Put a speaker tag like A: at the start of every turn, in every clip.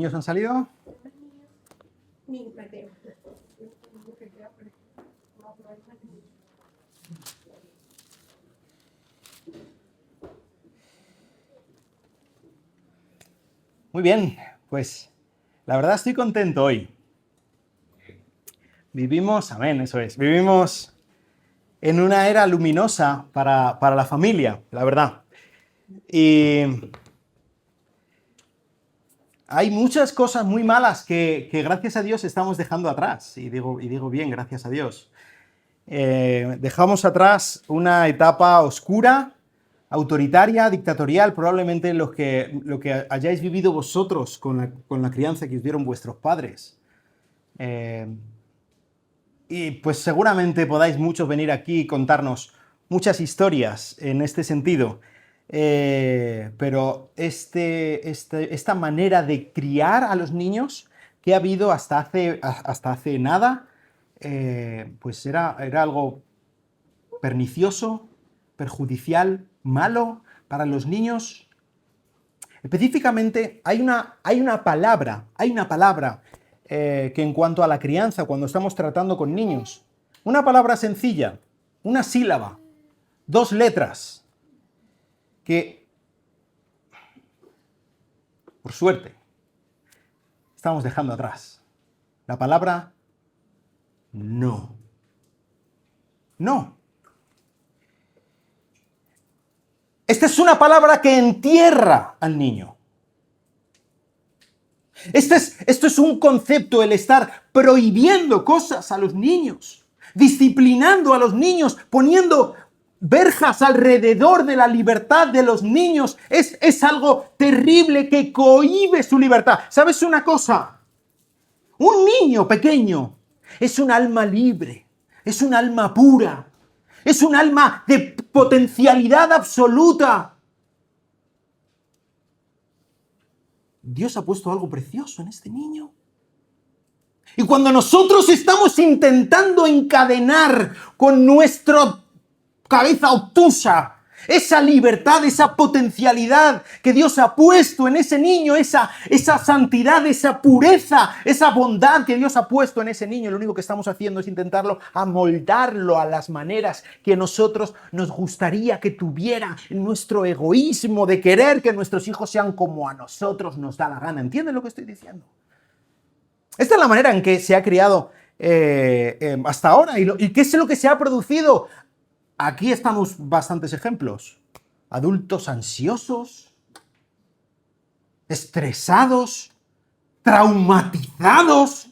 A: niños han salido? Muy bien, pues la verdad estoy contento hoy. Amén, eso es, vivimos en una era luminosa para la familia, la verdad. Y hay muchas cosas muy malas que gracias a Dios estamos dejando atrás. Y digo bien, gracias a Dios. Dejamos atrás una etapa oscura, autoritaria, dictatorial, probablemente lo que hayáis vivido vosotros con la crianza que os dieron vuestros padres. Y pues seguramente podáis muchos venir aquí y contarnos muchas historias en este sentido. Pero esta manera de criar a los niños que ha habido hasta hace nada, pues era algo pernicioso, perjudicial, malo para los niños. Específicamente hay una palabra que en cuanto a la crianza, cuando estamos tratando con niños, una palabra sencilla, una sílaba, 2 letras, que, por suerte, estamos dejando atrás. La palabra no. No. Esta es una palabra que entierra al niño. Esto es un concepto, el estar prohibiendo cosas a los niños, disciplinando a los niños, poniendo verjas alrededor de la libertad de los niños. Es algo terrible que cohíbe su libertad. ¿Sabes una cosa? Un niño pequeño es un alma libre, es un alma pura, es un alma de potencialidad absoluta. Dios ha puesto algo precioso en este niño. Y cuando nosotros estamos intentando encadenar con nuestra cabeza obtusa esa libertad, esa potencialidad que Dios ha puesto en ese niño, esa santidad, esa pureza, esa bondad que Dios ha puesto en ese niño, lo único que estamos haciendo es intentarlo amoldarlo a las maneras que nosotros nos gustaría que tuviera, nuestro egoísmo de querer que nuestros hijos sean como a nosotros nos da la gana. ¿Entienden lo que estoy diciendo? Esta es la manera en que se ha criado hasta ahora. ¿Y qué es lo que se ha producido? Aquí estamos bastantes ejemplos. Adultos ansiosos, estresados, traumatizados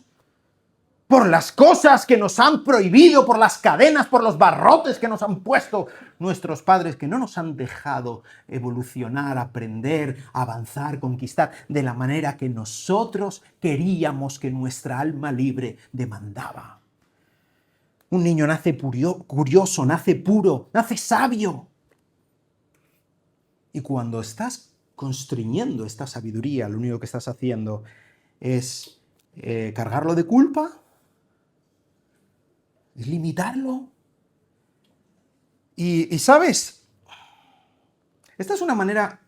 A: por las cosas que nos han prohibido, por las cadenas, por los barrotes que nos han puesto nuestros padres, que no nos han dejado evolucionar, aprender, avanzar, conquistar de la manera que nosotros queríamos, que nuestra alma libre demandaba. Un niño nace curioso, nace puro, nace sabio. Y cuando estás constriñendo esta sabiduría, lo único que estás haciendo es cargarlo de culpa, es limitarlo. Y ¿sabes? Esta es una manera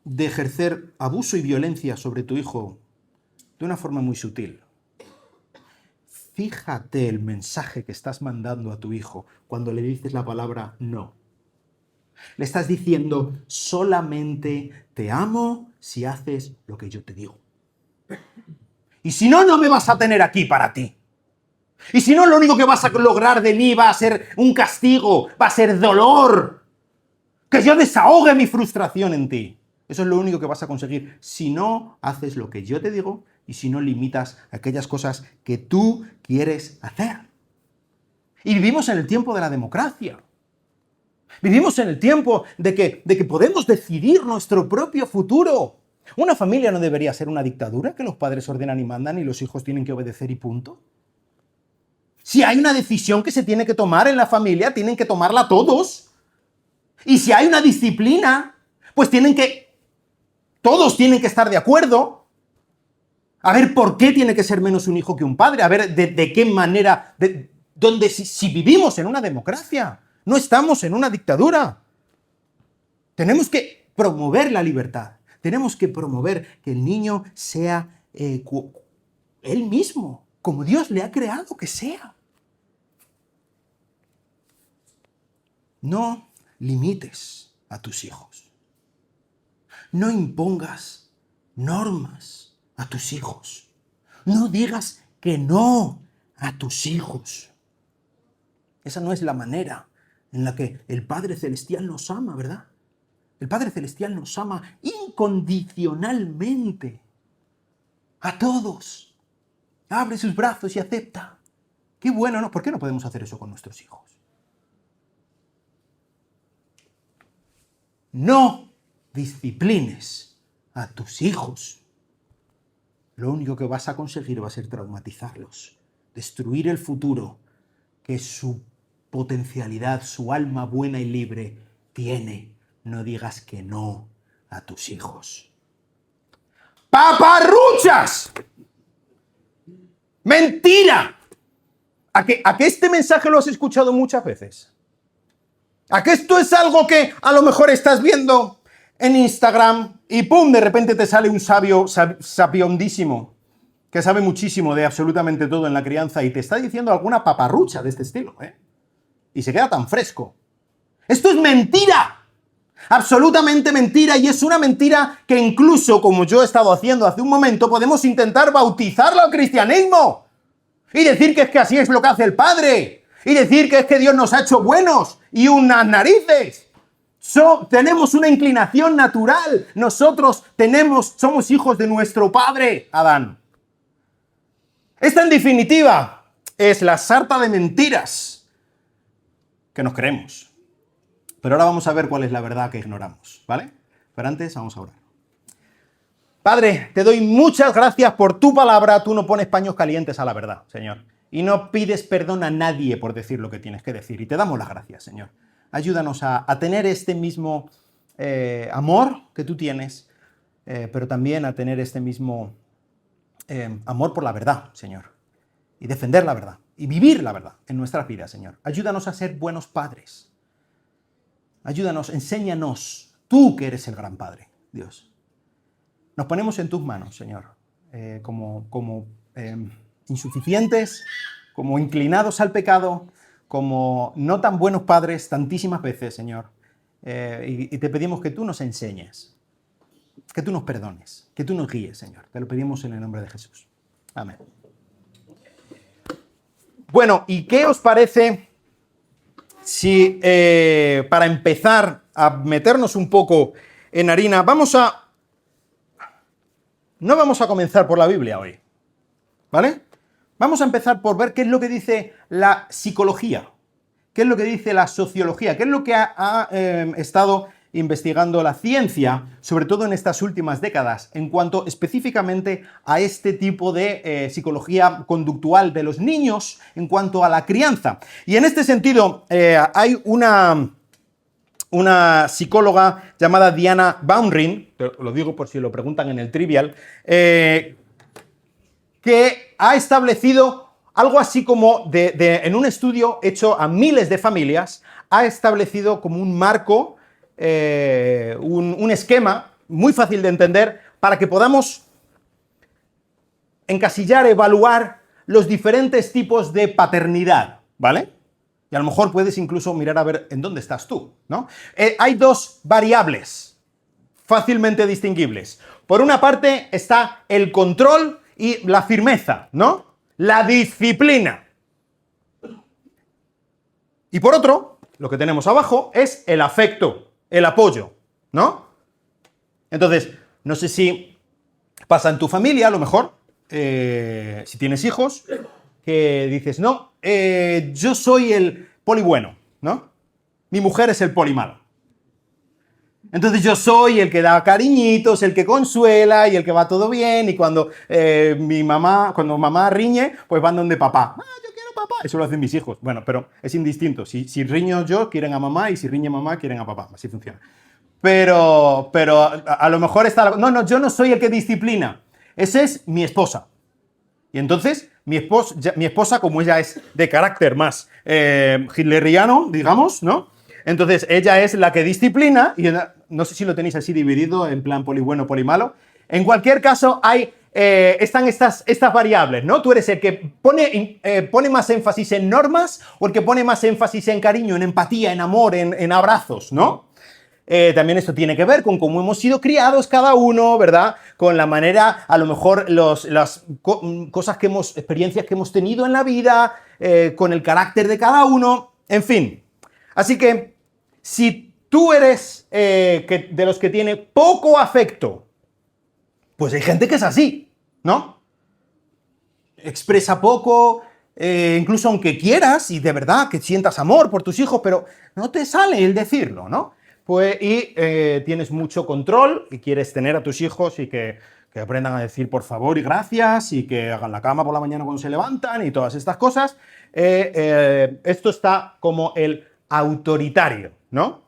A: de ejercer abuso y violencia sobre tu hijo de una forma muy sutil. Fíjate el mensaje que estás mandando a tu hijo cuando le dices la palabra no. Le estás diciendo, solamente te amo si haces lo que yo te digo. Y si no, no me vas a tener aquí para ti. Y si no, lo único que vas a lograr de mí va a ser un castigo, va a ser dolor. Que yo desahogue mi frustración en ti. Eso es lo único que vas a conseguir si no haces lo que yo te digo y si no limitas aquellas cosas que tú quieres hacer. Y vivimos en el tiempo de la democracia. Vivimos en el tiempo de que podemos decidir nuestro propio futuro. Una familia no debería ser una dictadura que los padres ordenan y mandan y los hijos tienen que obedecer y punto. Si hay una decisión que se tiene que tomar en la familia, tienen que tomarla todos. Y si hay una disciplina, pues todos tienen que estar de acuerdo. A ver por qué tiene que ser menos un hijo que un padre. A ver de qué manera, si vivimos en una democracia, no estamos en una dictadura. Tenemos que promover la libertad. Tenemos que promover que el niño sea él mismo, como Dios le ha creado que sea. No limites a tus hijos. No impongas normas a tus hijos. No digas que no a tus hijos. Esa no es la manera en la que el Padre Celestial nos ama, ¿verdad? El Padre Celestial nos ama incondicionalmente. A todos. Abre sus brazos y acepta. Qué bueno, ¿no? ¿Por qué no podemos hacer eso con nuestros hijos? No disciplines a tus hijos. Lo único que vas a conseguir va a ser traumatizarlos, destruir el futuro que su potencialidad, su alma buena y libre tiene. No digas que no a tus hijos. ¡Paparruchas! ¡Mentira! ¿A que este mensaje lo has escuchado muchas veces? ¿A que esto es algo que a lo mejor estás viendo en Instagram y ¡pum! De repente te sale un sabio sapiondísimo que sabe muchísimo de absolutamente todo en la crianza y te está diciendo alguna paparrucha de este estilo, ¿eh? Y se queda tan fresco. ¡Esto es mentira! Absolutamente mentira, y es una mentira que incluso, como yo he estado haciendo hace un momento, podemos intentar bautizarlo al cristianismo y decir que es que así es lo que hace el Padre y decir que es que Dios nos ha hecho buenos y unas narices. Tenemos una inclinación natural. Nosotros somos hijos de nuestro padre, Adán. Esta, en definitiva, es la sarta de mentiras que nos creemos. Pero ahora vamos a ver cuál es la verdad que ignoramos, ¿vale? Pero antes vamos a orar. Padre, te doy muchas gracias por tu palabra. Tú no pones paños calientes a la verdad, Señor. Y no pides perdón a nadie por decir lo que tienes que decir. Y te damos las gracias, Señor. Ayúdanos a tener este mismo amor que tú tienes, pero también a tener este mismo amor por la verdad, Señor. Y defender la verdad. Y vivir la verdad en nuestras vidas, Señor. Ayúdanos a ser buenos padres. Ayúdanos, enséñanos, tú que eres el gran Padre, Dios. Nos ponemos en tus manos, Señor, como insuficientes, como inclinados al pecado, como no tan buenos padres tantísimas veces, Señor. Y te pedimos que tú nos enseñes, que tú nos perdones, que tú nos guíes, Señor. Te lo pedimos en el nombre de Jesús. Amén. Bueno, ¿y qué os parece si para empezar a meternos un poco en harina, no vamos a comenzar por la Biblia hoy, ¿vale? Vamos a empezar por ver qué es lo que dice la psicología, qué es lo que dice la sociología, qué es lo que ha estado investigando la ciencia, sobre todo en estas últimas décadas, en cuanto específicamente a este tipo de psicología conductual de los niños en cuanto a la crianza. Y en este sentido, hay una psicóloga llamada Diana Baumrind, lo digo por si lo preguntan en el trivial, que ha establecido algo así como, en un estudio hecho a miles de familias, ha establecido como un marco, un esquema muy fácil de entender para que podamos encasillar, evaluar los diferentes tipos de paternidad, ¿vale? Y a lo mejor puedes incluso mirar a ver en dónde estás tú, ¿no? Hay dos variables fácilmente distinguibles. Por una parte está el control y la firmeza, ¿no? La disciplina. Y por otro, lo que tenemos abajo es el afecto, el apoyo, ¿no? Entonces, no sé si pasa en tu familia, a lo mejor, si tienes hijos, que dices, no, yo soy el poli bueno, ¿no? Mi mujer es el poli malo. Entonces yo soy el que da cariñitos, el que consuela y el que va todo bien, y cuando cuando mamá riñe, pues van donde papá. Yo quiero papá. Eso lo hacen mis hijos. Bueno, pero es indistinto. Si riño yo, quieren a mamá, y si riñe mamá, quieren a papá. Así funciona. Pero a lo mejor está... No, yo no soy el que disciplina. Esa es mi esposa. Y entonces, mi esposa, como ella es de carácter más hitleriano, digamos, ¿no? Entonces, ella es la que disciplina, y no sé si lo tenéis así dividido en plan poli bueno, poli malo. En cualquier caso, están estas variables, ¿no? Tú eres el que pone más énfasis en normas o el que pone más énfasis en cariño, en empatía, en amor, en abrazos, ¿no? También esto tiene que ver con cómo hemos sido criados cada uno, ¿verdad? Con la manera, a lo mejor, las cosas experiencias que hemos tenido en la vida, con el carácter de cada uno, en fin. Así que, si tú eres de los que tiene poco afecto, pues hay gente que es así, ¿no? Expresa poco, incluso aunque quieras y de verdad que sientas amor por tus hijos, pero no te sale el decirlo, ¿no? Pues, tienes mucho control y quieres tener a tus hijos y que aprendan a decir por favor y gracias y que hagan la cama por la mañana cuando se levantan y todas estas cosas. Esto está como el autoritario, ¿no?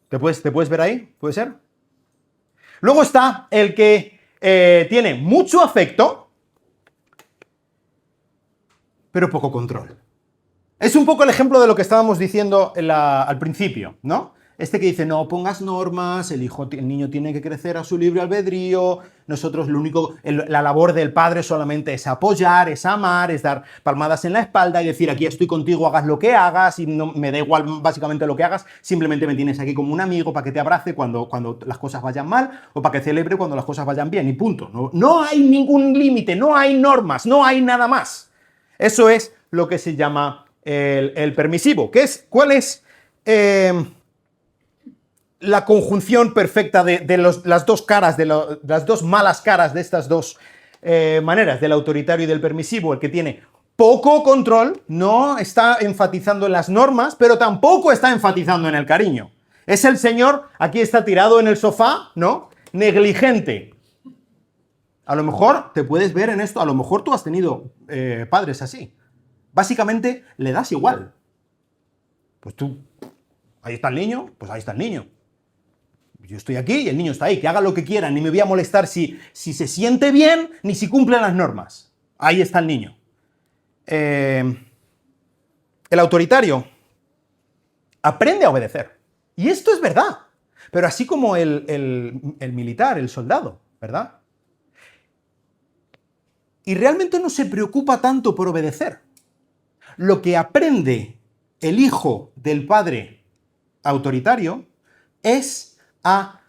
A: ¿Te puedes ver ahí? ¿Puede ser? Luego está el que tiene mucho afecto, pero poco control. Es un poco el ejemplo de lo que estábamos diciendo al principio, ¿no? Este que dice, no pongas normas, el niño tiene que crecer a su libre albedrío, nosotros la labor del padre solamente es apoyar, es amar, es dar palmadas en la espalda y decir, aquí estoy contigo, hagas lo que hagas, y no, me da igual básicamente lo que hagas, simplemente me tienes aquí como un amigo para que te abrace cuando las cosas vayan mal o para que celebre cuando las cosas vayan bien, y punto. No hay ningún límite, no hay normas, no hay nada más. Eso es lo que se llama el permisivo. ¿Cuál es la conjunción perfecta de las dos caras, las dos malas caras de estas dos maneras, del autoritario y del permisivo? El que tiene poco control, no está enfatizando en las normas, pero tampoco está enfatizando en el cariño. Es el señor, aquí está tirado en el sofá, ¿no? Negligente. A lo mejor te puedes ver en esto, a lo mejor tú has tenido padres así. Básicamente, le das igual. Pues tú, ahí está el niño, pues ahí está el niño. Yo estoy aquí y el niño está ahí, que haga lo que quiera, ni me voy a molestar si se siente bien, ni si cumple las normas. Ahí está el niño. El autoritario aprende a obedecer. Y esto es verdad. Pero así como el militar, el soldado, ¿verdad? Y realmente no se preocupa tanto por obedecer. Lo que aprende el hijo del padre autoritario es a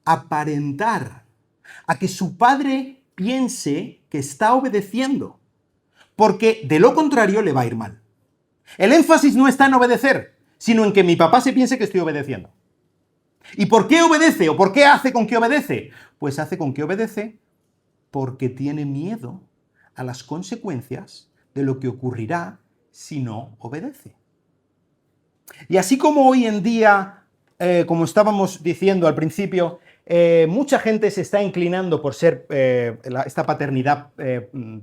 A: aparentar, a que su padre piense que está obedeciendo, porque de lo contrario le va a ir mal. El énfasis no está en obedecer, sino en que mi papá se piense que estoy obedeciendo. ¿Y por qué obedece o por qué hace con que obedece? Pues hace con que obedece porque tiene miedo a las consecuencias de lo que ocurrirá si no obedece. Y así como hoy en día, como estábamos diciendo al principio, mucha gente se está inclinando por ser esta paternidad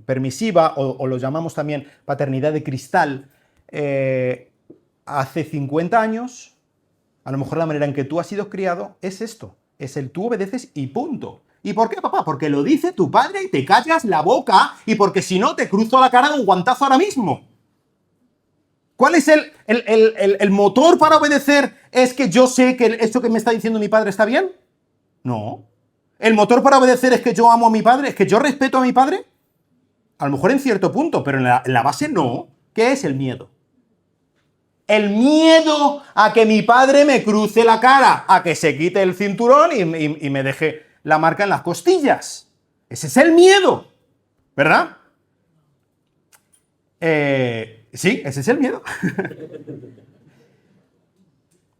A: permisiva, o lo llamamos también paternidad de cristal. Hace 50 años, a lo mejor la manera en que tú has sido criado es esto, es el tú obedeces y punto. ¿Y por qué, papá? Porque lo dice tu padre y te callas la boca, y porque si no te cruzo la cara de un guantazo ahora mismo. ¿Cuál es el motor para obedecer? ¿Es que yo sé que esto que me está diciendo mi padre está bien? No. ¿El motor para obedecer es que yo amo a mi padre? ¿Es que yo respeto a mi padre? A lo mejor en cierto punto, pero en la base no. ¿Qué es el miedo? El miedo a que mi padre me cruce la cara, a que se quite el cinturón y me deje la marca en las costillas. Ese es el miedo, ¿verdad? Sí, ese es el miedo.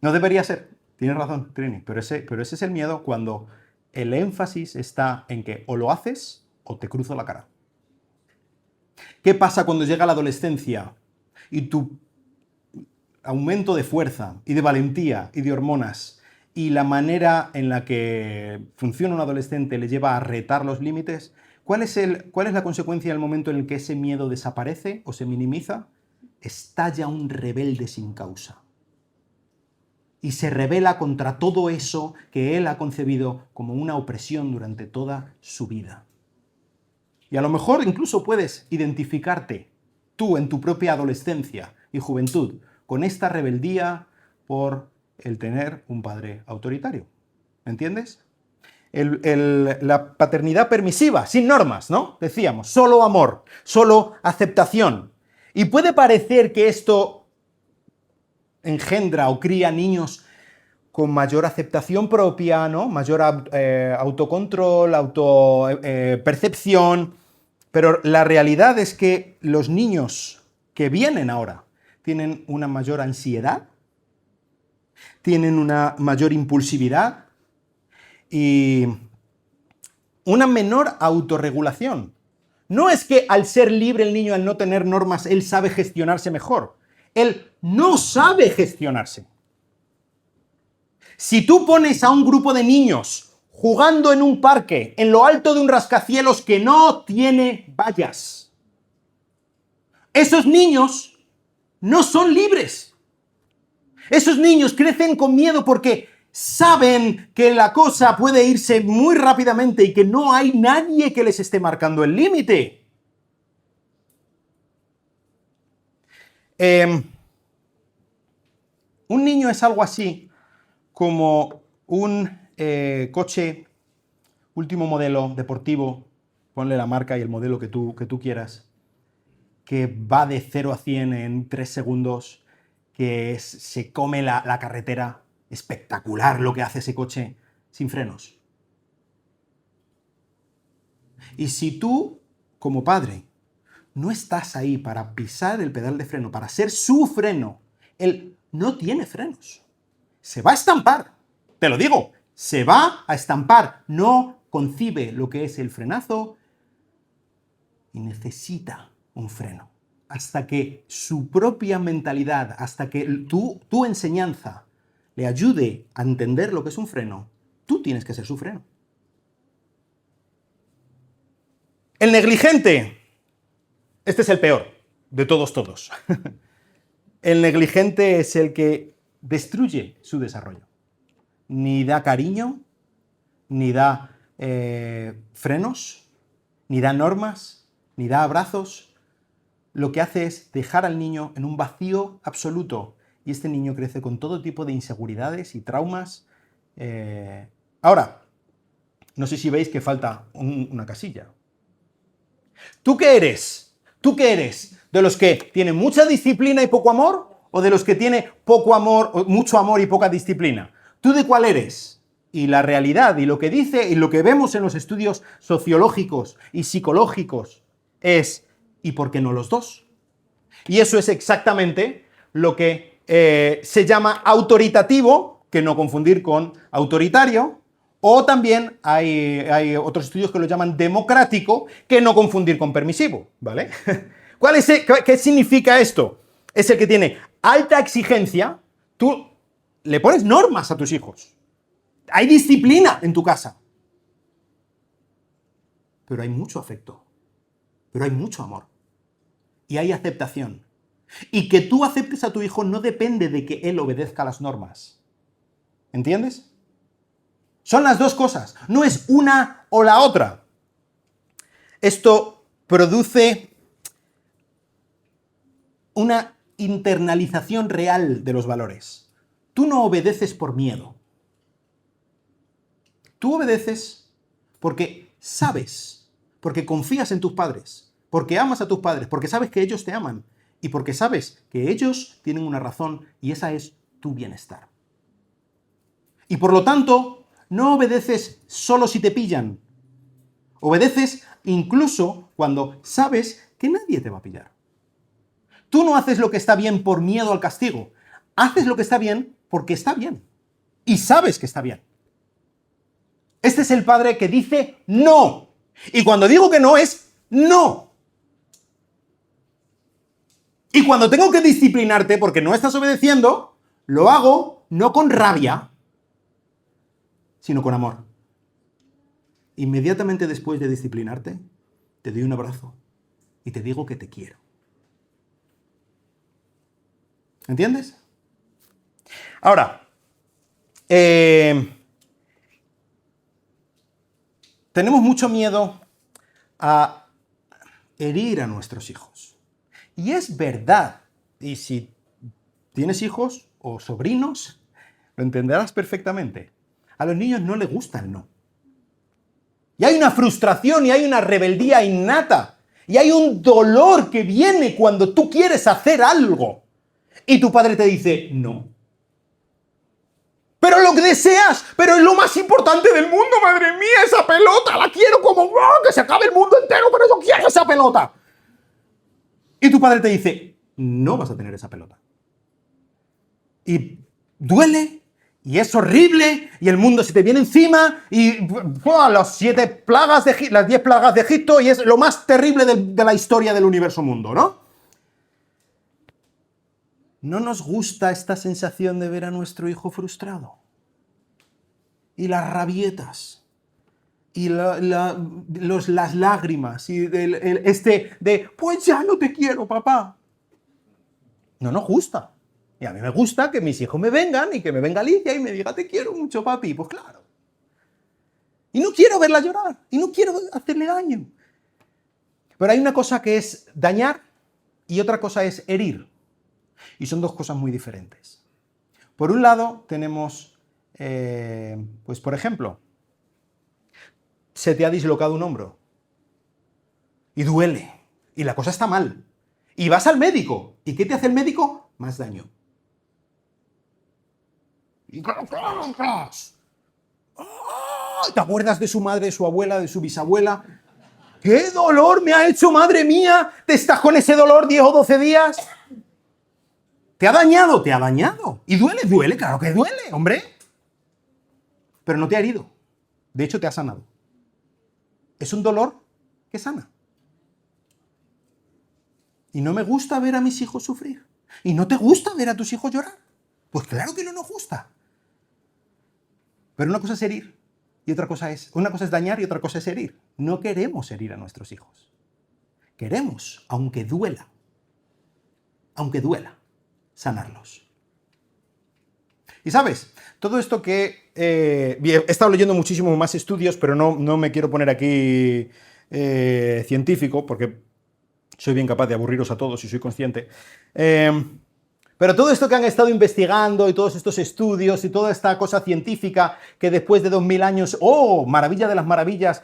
A: No debería ser. Tienes razón, Trini, pero ese es el miedo cuando el énfasis está en que o lo haces o te cruzo la cara. ¿Qué pasa cuando llega la adolescencia y tu aumento de fuerza y de valentía y de hormonas y la manera en la que funciona un adolescente le lleva a retar los límites? ¿Cuál es la consecuencia del momento en el que ese miedo desaparece o se minimiza? Estalla un rebelde sin causa. Y se rebela contra todo eso que él ha concebido como una opresión durante toda su vida. Y a lo mejor incluso puedes identificarte tú en tu propia adolescencia y juventud con esta rebeldía por el tener un padre autoritario. ¿Me entiendes? La paternidad permisiva, sin normas, ¿no? Decíamos, solo amor, solo aceptación. Y puede parecer que esto engendra o cría niños con mayor aceptación propia, ¿no? Mayor autocontrol, autopercepción, pero la realidad es que los niños que vienen ahora tienen una mayor ansiedad, tienen una mayor impulsividad y una menor autorregulación. No es que al ser libre el niño, al no tener normas, él sabe gestionarse mejor. Él no sabe gestionarse. Si tú pones a un grupo de niños jugando en un parque, en lo alto de un rascacielos que no tiene vallas, esos niños no son libres. Esos niños crecen con miedo porque saben que la cosa puede irse muy rápidamente y que no hay nadie que les esté marcando el límite. Un niño es algo así como un coche último modelo deportivo, ponle la marca y el modelo que tú quieras, que va de 0 a 100 en 3 segundos, que se come la carretera. Espectacular lo que hace ese coche sin frenos. Y si tú, como padre, no estás ahí para pisar el pedal de freno, para ser su freno, él no tiene frenos. Se va a estampar, te lo digo, se va a estampar. No concibe lo que es el frenazo y necesita un freno. Hasta que su propia mentalidad, hasta que tu enseñanza le ayude a entender lo que es un freno, tú tienes que ser su freno. El negligente, este es el peor de todos. El negligente es el que destruye su desarrollo. Ni da cariño, ni da frenos, ni da normas, ni da abrazos. Lo que hace es dejar al niño en un vacío absoluto. Y este niño crece con todo tipo de inseguridades y traumas. Ahora, no sé si veis que falta una casilla. ¿Tú qué eres? ¿Tú qué eres? ¿De los que tienen mucha disciplina y poco amor? ¿O de los que tienen poco amor, mucho amor y poca disciplina? ¿Tú de cuál eres? Y la realidad, y lo que dice, y lo que vemos en los estudios sociológicos y psicológicos es, ¿y por qué no los dos? Y eso es exactamente lo que se llama autoritativo, que no confundir con autoritario, o también hay otros estudios que lo llaman democrático, que no confundir con permisivo, ¿vale? ¿Qué significa esto? Es el que tiene alta exigencia, tú le pones normas a tus hijos, hay disciplina en tu casa, pero hay mucho afecto, pero hay mucho amor, y hay aceptación. Y que tú aceptes a tu hijo no depende de que él obedezca las normas. ¿Entiendes? Son las dos cosas, no es una o la otra. Esto produce una internalización real de los valores. Tú no obedeces por miedo. Tú obedeces porque sabes, porque confías en tus padres, porque amas a tus padres, porque sabes que ellos te aman y porque sabes que ellos tienen una razón y esa es tu bienestar. Y por lo tanto, no obedeces solo si te pillan. Obedeces incluso cuando sabes que nadie te va a pillar. Tú no haces lo que está bien por miedo al castigo. Haces lo que está bien porque está bien. Y sabes que está bien. Este es el padre que dice no. Y cuando digo que no es no. Y cuando tengo que disciplinarte porque no estás obedeciendo, lo hago no con rabia, sino con amor. Inmediatamente después de disciplinarte, te doy un abrazo y te digo que te quiero. ¿Entiendes? Ahora, tenemos mucho miedo a herir a nuestros hijos. Y es verdad, y si tienes hijos o sobrinos, lo entenderás perfectamente. A los niños no les gusta el no. Y hay una frustración y hay una rebeldía innata. Y hay un dolor que viene cuando tú quieres hacer algo. Y tu padre te dice, no. Pero lo que deseas, pero es lo más importante del mundo, madre mía, esa pelota, la quiero como que se acabe el mundo entero, pero yo quiero esa pelota. Y tu padre te dice, no vas a tener esa pelota. Y duele, y es horrible, y el mundo se te viene encima, y las 7 plagas las 10 plagas de Egipto, y es lo más terrible de la historia del universo mundo, ¿no? ¿No nos gusta esta sensación de ver a nuestro hijo frustrado? Y las rabietas, y las lágrimas, y pues ya no te quiero, papá. No nos gusta. Y a mí me gusta que mis hijos me vengan, y que me venga Alicia y me diga, te quiero mucho, papi. Pues claro. Y no quiero verla llorar, y no quiero hacerle daño. Pero hay una cosa que es dañar, y otra cosa es herir. Y son dos cosas muy diferentes. Por un lado, tenemos, pues por ejemplo, se te ha dislocado un hombro y duele, y la cosa está mal. Y vas al médico, ¿y qué te hace el médico? Más daño. Y te acuerdas de su madre, de su abuela, de su bisabuela. ¡Qué dolor me ha hecho, madre mía! ¿Te estás con ese dolor 10 o 12 días? ¿Te ha dañado? Te ha dañado. ¿Y duele? Duele, claro que duele, hombre. Pero no te ha herido. De hecho, te ha sanado. Es un dolor que sana. Y no me gusta ver a mis hijos sufrir. ¿Y no te gusta ver a tus hijos llorar? Pues claro que no nos gusta. Pero una cosa es herir y una cosa es dañar y otra cosa es herir. No queremos herir a nuestros hijos. Queremos, aunque duela, sanarlos. Y sabes, todo esto que he estado leyendo muchísimos más estudios, pero no me quiero poner aquí científico, porque soy bien capaz de aburriros a todos y soy consciente. Pero todo esto que han estado investigando y todos estos estudios y toda esta cosa científica que después de 2000 años, maravilla de las maravillas,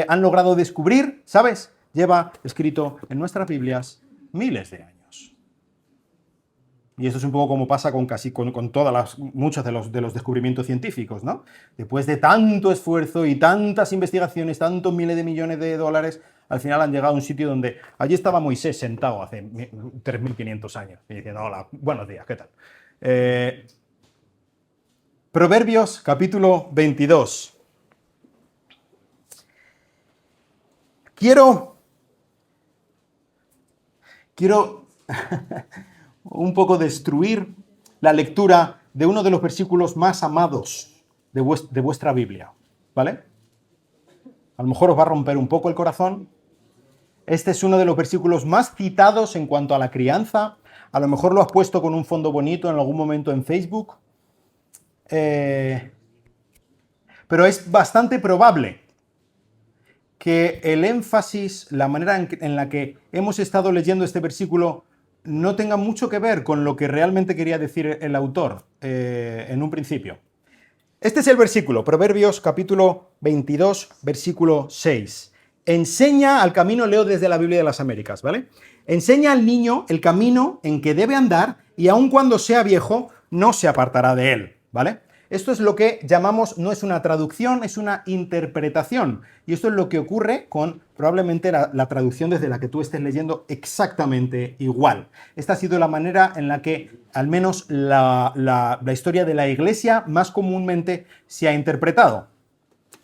A: han logrado descubrir, ¿sabes? Lleva escrito en nuestras Biblias miles de años. Y esto es un poco como pasa con muchos de los descubrimientos científicos, ¿no? Después de tanto esfuerzo y tantas investigaciones, tantos miles de millones de dólares, al final han llegado a un sitio donde allí estaba Moisés sentado hace 3.500 años y diciendo, hola, buenos días, ¿qué tal? Proverbios, capítulo 22. Quiero un poco destruir la lectura de uno de los versículos más amados de vuestra Biblia, ¿vale? A lo mejor os va a romper un poco el corazón. Este es uno de los versículos más citados en cuanto a la crianza. A lo mejor lo has puesto con un fondo bonito en algún momento en Facebook. Pero es bastante probable que el énfasis, la manera en la que hemos estado leyendo este versículo, no tenga mucho que ver con lo que realmente quería decir el autor en un principio. Este es el versículo, Proverbios capítulo 22, versículo 6. Enseña al camino, leo desde la Biblia de las Américas, ¿vale? Enseña al niño el camino en que debe andar y aun cuando sea viejo, no se apartará de él, ¿vale? Esto es lo que llamamos, no es una traducción, es una interpretación. Y esto es lo que ocurre con probablemente la traducción desde la que tú estés leyendo exactamente igual. Esta ha sido la manera en la que, al menos la historia de la Iglesia, más comúnmente se ha interpretado.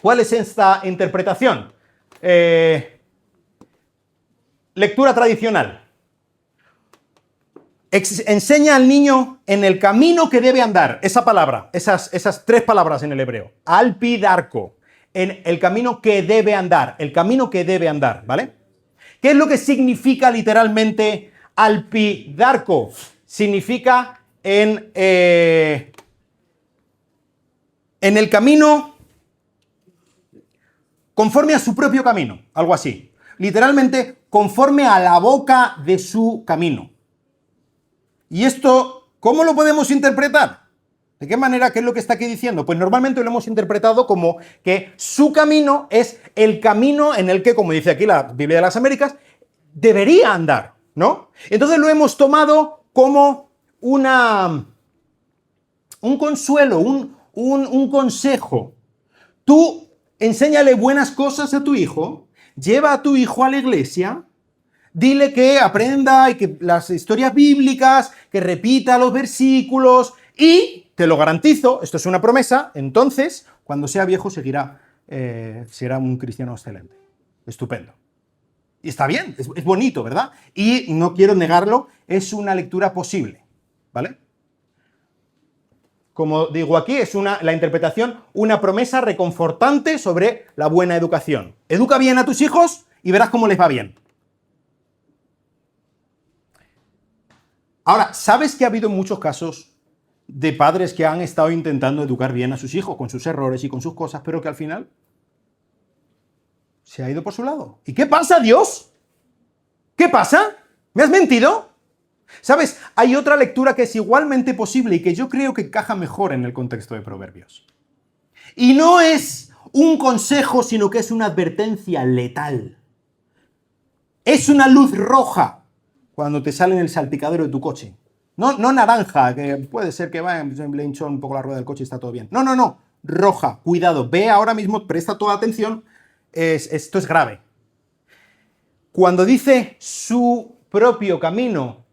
A: ¿Cuál es esta interpretación? Lectura tradicional. Enseña al niño en el camino que debe andar. Esa palabra, esas 3 palabras en el hebreo. Alpidarco. En el camino que debe andar. El camino que debe andar, ¿vale? ¿Qué es lo que significa literalmente alpidarco? Significa en el camino conforme a su propio camino. Algo así. Literalmente, conforme a la boca de su camino. Y esto ¿Cómo lo podemos interpretar? ¿De qué manera? ¿Qué es lo que está aquí diciendo? Pues normalmente lo hemos interpretado como que su camino es el camino en el que, como dice aquí la Biblia de las Américas, debería andar, ¿no? Entonces lo hemos tomado como un consuelo, un consejo. Tú enséñale buenas cosas a tu hijo, lleva a tu hijo a la iglesia, dile que aprenda y que las historias bíblicas, que repita los versículos y, te lo garantizo, esto es una promesa, entonces, cuando sea viejo será un cristiano excelente. Estupendo. Y está bien, es bonito, ¿verdad? Y no quiero negarlo, es una lectura posible, ¿vale? Como digo aquí, es la interpretación, una promesa reconfortante sobre la buena educación. Educa bien a tus hijos y verás cómo les va bien. Ahora, ¿sabes que ha habido muchos casos de padres que han estado intentando educar bien a sus hijos con sus errores y con sus cosas, pero que al final se ha ido por su lado? ¿Y qué pasa, Dios? ¿Qué pasa? ¿Me has mentido? ¿Sabes? Hay otra lectura que es igualmente posible y que yo creo que encaja mejor en el contexto de Proverbios. Y no es un consejo, sino que es una advertencia letal. Es una luz roja cuando te sale en el salpicadero de tu coche. No naranja, que puede ser que le hinchó un poco la rueda del coche y está todo bien. No. Roja. Cuidado. Ve ahora mismo, presta toda atención. Esto es grave. Cuando dice su propio camino,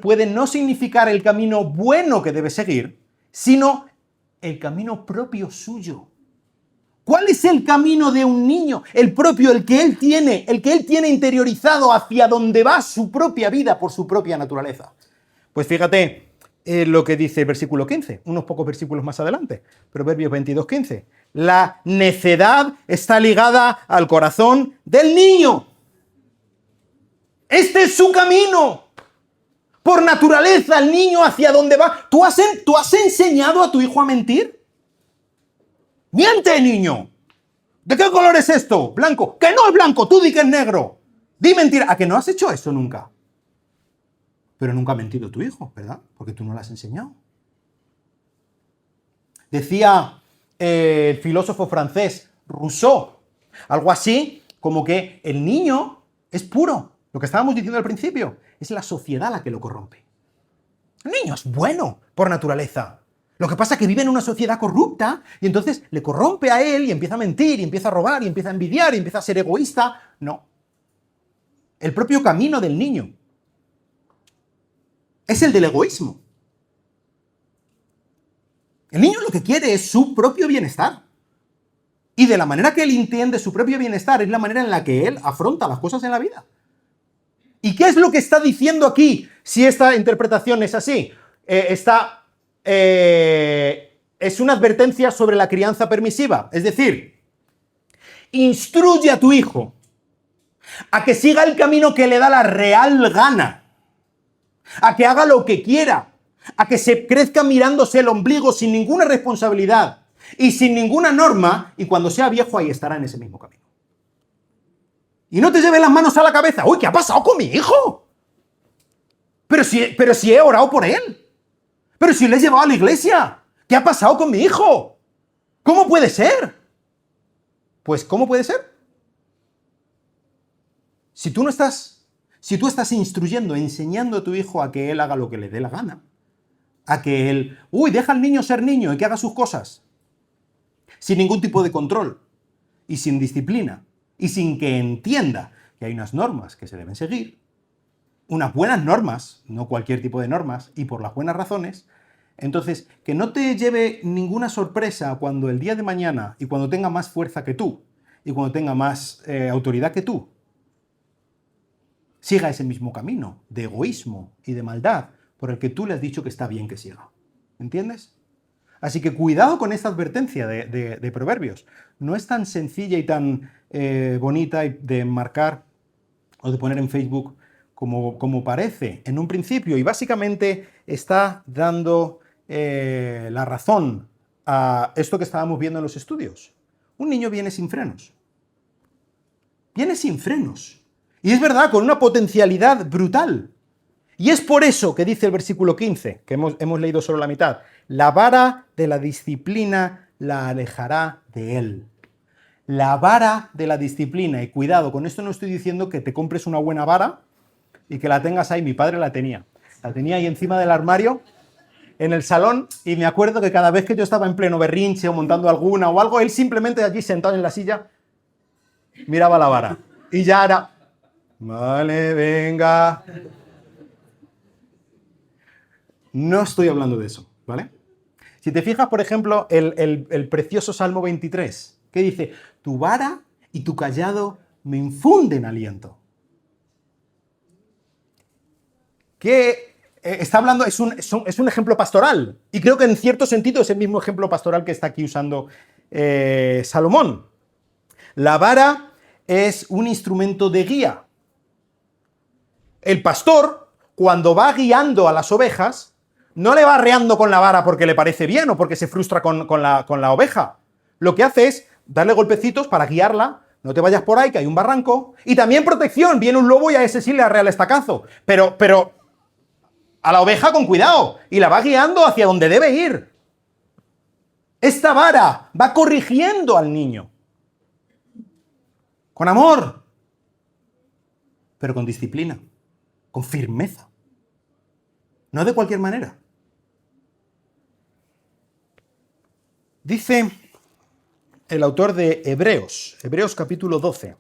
A: puede no significar el camino bueno que debe seguir, sino el camino propio suyo. ¿Cuál es el camino de un niño? El propio, el que él tiene interiorizado hacia donde va su propia vida por su propia naturaleza. Pues fíjate lo que dice el versículo 15, unos pocos versículos más adelante, Proverbios 22:15. La necedad está ligada al corazón del niño. Este es su camino. Por naturaleza, el niño hacia dónde va. ¿Tú has enseñado a tu hijo a mentir? ¡Miente, niño! ¿De qué color es esto? Blanco. ¡Que no es blanco! Tú di que es negro. Di mentira. ¿A que no has hecho eso nunca? Pero nunca ha mentido tu hijo, ¿verdad? Porque tú no lo has enseñado. Decía el filósofo francés Rousseau, algo así como que el niño es puro. Lo que estábamos diciendo al principio, es la sociedad la que lo corrompe. El niño es bueno por naturaleza. Lo que pasa es que vive en una sociedad corrupta y entonces le corrompe a él y empieza a mentir, y empieza a robar, y empieza a envidiar, y empieza a ser egoísta. No. El propio camino del niño es el del egoísmo. El niño lo que quiere es su propio bienestar. Y de la manera que él entiende su propio bienestar es la manera en la que él afronta las cosas en la vida. ¿Y qué es lo que está diciendo aquí? Si esta interpretación es así, es una advertencia sobre la crianza permisiva. Es decir, instruye a tu hijo a que siga el camino que le da la real gana, a que haga lo que quiera, a que se crezca mirándose el ombligo sin ninguna responsabilidad y sin ninguna norma, y cuando sea viejo ahí estará en ese mismo camino. Y no te lleves las manos a la cabeza. ¡Uy, qué ha pasado con mi hijo! Pero si he orado por él. Pero si le he llevado a la iglesia. ¿Qué ha pasado con mi hijo? ¿Cómo puede ser? Pues, ¿cómo puede ser? Si tú estás instruyendo, enseñando a tu hijo a que él haga lo que le dé la gana, a que él, deja al niño ser niño y que haga sus cosas, sin ningún tipo de control y sin disciplina, y sin que entienda que hay unas normas que se deben seguir, unas buenas normas, no cualquier tipo de normas, y por las buenas razones, entonces que no te lleve ninguna sorpresa cuando el día de mañana, y cuando tenga más fuerza que tú, y cuando tenga más autoridad que tú, siga ese mismo camino de egoísmo y de maldad por el que tú le has dicho que está bien que siga. ¿Entiendes? Así que cuidado con esta advertencia de Proverbios. No es tan sencilla y tan bonita de marcar o de poner en Facebook como parece en un principio. Y básicamente está dando la razón a esto que estábamos viendo en los estudios. Un niño viene sin frenos. Viene sin frenos. Y es verdad, con una potencialidad brutal. Y es por eso que dice el versículo 15, que hemos leído solo la mitad, la vara de la disciplina la alejará de él. La vara de la disciplina, y cuidado, con esto no estoy diciendo que te compres una buena vara y que la tengas ahí. Mi padre la tenía ahí encima del armario, en el salón, y me acuerdo que cada vez que yo estaba en pleno berrinche o montando alguna o algo, él simplemente allí sentado en la silla miraba la vara y ya era, vale, venga. No estoy hablando de eso, ¿vale? Si te fijas, por ejemplo, el precioso Salmo 23, que dice, tu vara y tu cayado me infunden aliento. Que está hablando, es un ejemplo pastoral, y creo que en cierto sentido es el mismo ejemplo pastoral que está aquí usando Salomón. La vara es un instrumento de guía. El pastor, cuando va guiando a las ovejas, no le va arreando con la vara porque le parece bien o porque se frustra con la oveja. Lo que hace es darle golpecitos para guiarla. No te vayas por ahí, que hay un barranco. Y también protección. Viene un lobo y a ese sí le arrea el estacazo. Pero a la oveja con cuidado. Y la va guiando hacia donde debe ir. Esta vara va corrigiendo al niño. Con amor. Pero con disciplina. Con firmeza. No de cualquier manera. Dice el autor de Hebreos capítulo 12,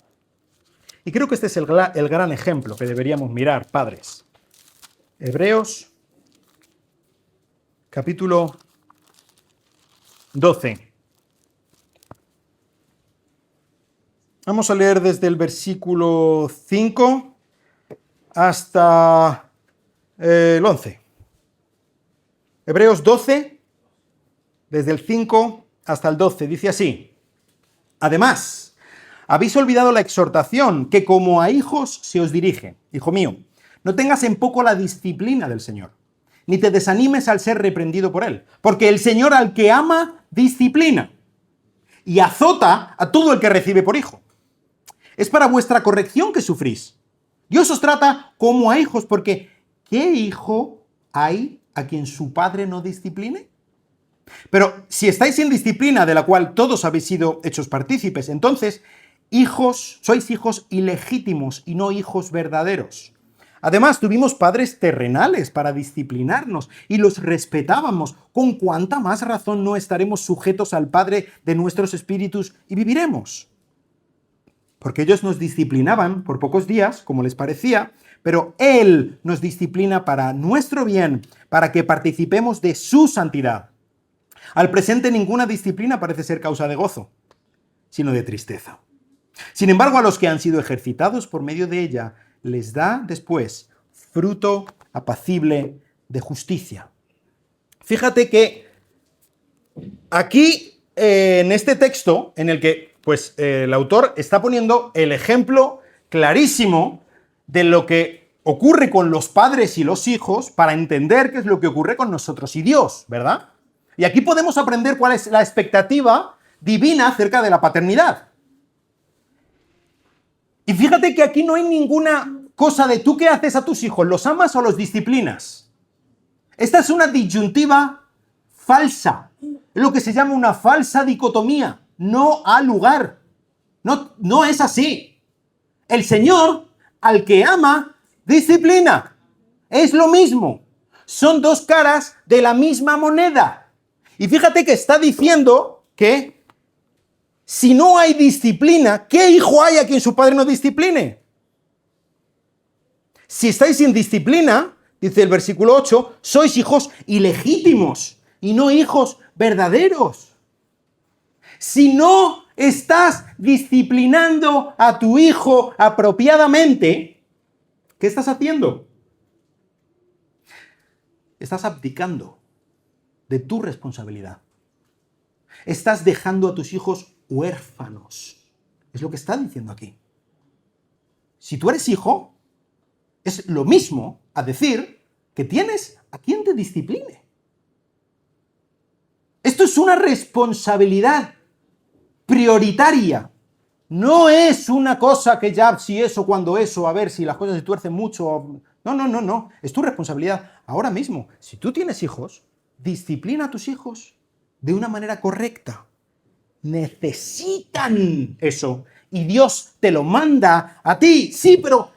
A: y creo que este es el gran ejemplo que deberíamos mirar, padres. Hebreos capítulo 12. Vamos a leer desde el versículo 5 hasta el 11. Hebreos 12, desde el 5 hasta el 12, dice así. Además, habéis olvidado la exhortación que como a hijos se os dirige. Hijo mío, no tengas en poco la disciplina del Señor, ni te desanimes al ser reprendido por Él, porque el Señor al que ama, disciplina, y azota a todo el que recibe por hijo. Es para vuestra corrección que sufrís. Dios os trata como a hijos, porque ¿qué hijo hay a quien su padre no discipline? Pero si estáis en disciplina de la cual todos habéis sido hechos partícipes, entonces sois hijos ilegítimos y no hijos verdaderos. Además, tuvimos padres terrenales para disciplinarnos y los respetábamos. ¿Con cuánta más razón no estaremos sujetos al Padre de nuestros espíritus y viviremos? Porque ellos nos disciplinaban por pocos días, como les parecía, pero Él nos disciplina para nuestro bien, para que participemos de su santidad. Al presente ninguna disciplina parece ser causa de gozo, sino de tristeza. Sin embargo, a los que han sido ejercitados por medio de ella, les da después fruto apacible de justicia. Fíjate que aquí, en este texto, en el que el autor está poniendo el ejemplo clarísimo de lo que ocurre con los padres y los hijos para entender qué es lo que ocurre con nosotros y Dios, ¿verdad? Y aquí podemos aprender cuál es la expectativa divina acerca de la paternidad. Y fíjate que aquí no hay ninguna cosa de tú qué haces a tus hijos, ¿los amas o los disciplinas? Esta es una disyuntiva falsa. Es lo que se llama una falsa dicotomía. No ha lugar. No es así. El Señor, al que ama, disciplina. Es lo mismo. Son dos caras de la misma moneda. Y fíjate que está diciendo que si no hay disciplina, ¿qué hijo hay a quien su padre no discipline? Si estáis sin disciplina, dice el versículo 8, sois hijos ilegítimos y no hijos verdaderos. Si no estás disciplinando a tu hijo apropiadamente, ¿qué estás haciendo? Estás abdicando de tu responsabilidad. Estás dejando a tus hijos huérfanos. Es lo que está diciendo aquí. Si tú eres hijo, es lo mismo a decir que tienes a quien te discipline. Esto es una responsabilidad prioritaria No es una cosa que ya si eso, cuando eso, a ver si las cosas se tuercen mucho. No. Es tu responsabilidad. Ahora mismo, si tú tienes hijos, disciplina a tus hijos de una manera correcta. Necesitan eso. Y Dios te lo manda a ti. Sí, pero